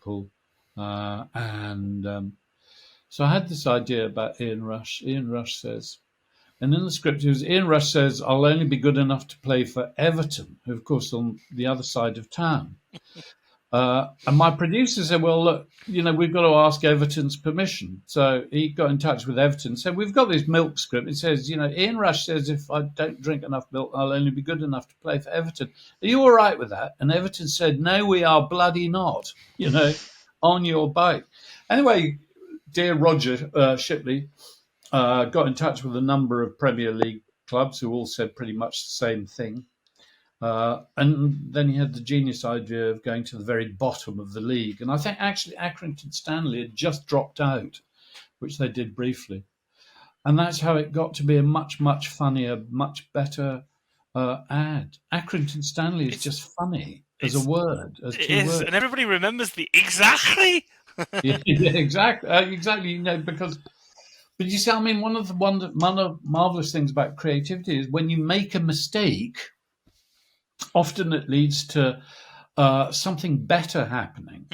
Liverpool, and so I had this idea about Ian Rush. Ian Rush says, and in the script, it was Ian Rush says, "I'll only be good enough to play for Everton," who, of course, on the other side of town. And my producer said, "Well, look, we've got to ask Everton's permission." So he got in touch with Everton, said, "We've got this milk script. It says, Ian Rush says if I don't drink enough milk, I'll only be good enough to play for Everton. Are you all right with that?" And Everton said, "No, we are bloody not, on your bike." Anyway, dear Roger Shipley got in touch with a number of Premier League clubs who all said pretty much the same thing. And then he had the genius idea of going to the very bottom of the league. And I think actually Accrington Stanley had just dropped out, which they did briefly. And that's how it got to be a much, much funnier, much better ad. Accrington Stanley is just funny as a word, as two words. And everybody remembers the exactly. Yeah, exactly. Because... But you see, I mean, one of the marvelous things about creativity is when you make a mistake, often it leads to something better happening.